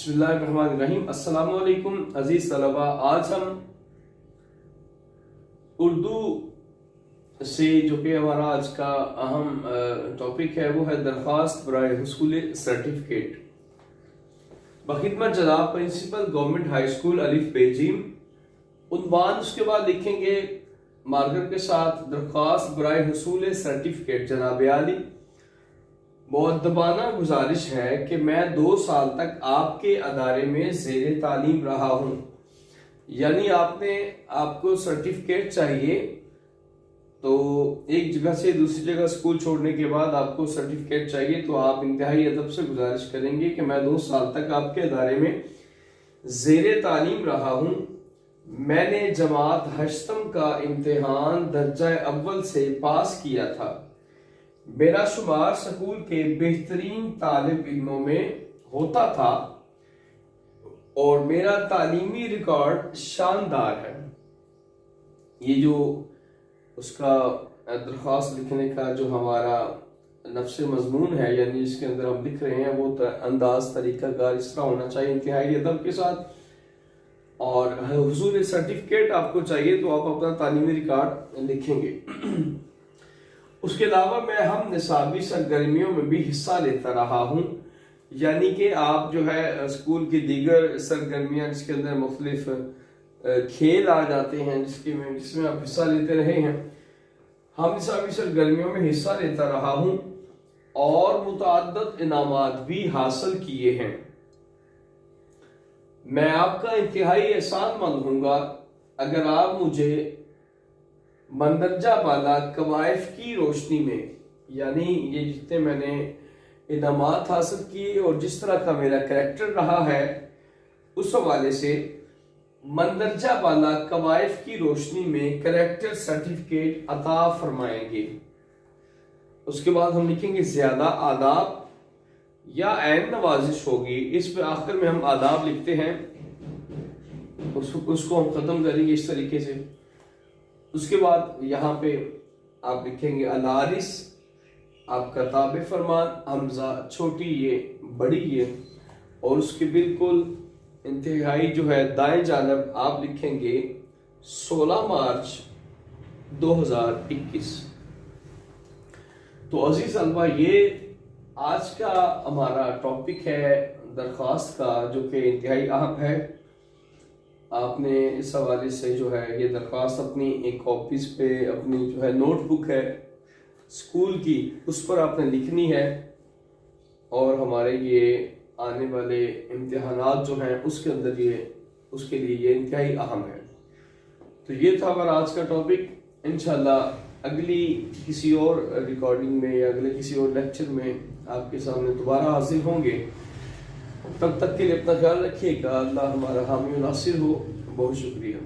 बिस्मिल्लाहिर्रहमानिर्रहीम। अस्सलाम वालेकुम अजीज तलबा। आज हम उर्दू से जो कि हमारा आज का अहम टॉपिक है वो है दरख्वास्त बराए हुसूल सर्टिफिकेट। बखिदमत जनाब प्रिंसिपल गवर्नमेंट हाई स्कूल अलिफ बेजीम। उन्वान उसके बाद लिखेंगे मार्कर के साथ दरख्वास्त बराए हुसूल सर्टिफिकेट। जनाब आली, मुअद्दबाना गुजारिश है कि मैं 2 साल तक आपके अदारे में ज़ेरे तालीम रहा हूँ, यानी आपको सर्टिफिकेट चाहिए, तो एक जगह से दूसरी जगह स्कूल छोड़ने के बाद आपको सर्टिफिकेट चाहिए, तो आप इंतहाई अदब से गुजारिश करेंगे कि मैं 2 साल तक आपके अदारे में ज़ेरे तालीम रहा हूँ। मैंने जमात हश्तम का इम्तिहान दर्जा अव्वल से पास किया था। मेरा शुमार स्कूल के बेहतरीन तालिब इल्मों में होता था और मेरा तालीमी रिकॉर्ड शानदार है। ये जो उसका दरख्वास्त लिखने का जो हमारा नफ्स मजमून है, यानी इसके अंदर हम लिख रहे हैं, वो अंदाज तरीकाकार इस तरह होना चाहिए इंतहाई अदब के साथ। और हुसूल सर्टिफिकेट आपको चाहिए तो आप अपना तालीमी रिकॉर्ड लिखेंगे। उसके अलावा मैं हम निसाबी सरगर्मियों में भी हिस्सा लेता रहा हूँ, यानी कि आप जो है स्कूल की दीगर सरगर्मियाँ जिसके अंदर मुख्तलिफ खेल आ जाते हैं जिसमें आप हिस्सा लेते रहे हैं, हम निसाबी सरगर्मियों में हिस्सा लेता रहा हूँ और मुतअद्दिद इनामात भी हासिल किए हैं। मैं आपका इंतहाई एहसानमंद हूँगा अगर आप मुझे मंदरजा बाला कवायफ की रोशनी में, यानी ये जितने मैंने इनामात हासिल किए और जिस तरह का मेरा कैरेक्टर रहा है, उस हवाले से मंदरजा बाला कवायफ की रोशनी में कैरेक्टर सर्टिफिकेट अता फरमाएंगे। उसके बाद हम लिखेंगे ज़्यादा आदाब या ऐन नवाजिश होगी। इस पे आखिर में हम आदाब लिखते हैं, उसको हम ख़त्म करेंगे इस तरीके से। उसके बाद यहाँ पे आप लिखेंगे अलारिस, आपका ताबे फरमान, हमजा छोटी ये बड़ी ये, और उसके बिल्कुल इंतहाई जो है दाएं जानब आप लिखेंगे 16 मार्च 2021। तो अजीज तलबा, ये आज का हमारा टॉपिक है दरख्वास्त का, जो कि इंतहाई अहम है। आपने इस हवाले से जो है ये दरख्वास्त अपनी एक कॉपीज पे, अपनी जो है नोटबुक है स्कूल की, उस पर आपने लिखनी है, और हमारे ये आने वाले इम्तिहानात जो हैं उसके अंदर उसके लिए ये इंतहाई अहम है। तो ये था हमारा आज का टॉपिक। इंशाल्लाह अगली किसी और रिकॉर्डिंग में या अगले किसी और लेक्चर में आपके सामने दोबारा हाजिर होंगे। तब तक के लिए अपना ख्याल रखिएगा। अल्लाह हमारा हामी नासिर हो। बहुत शुक्रिया।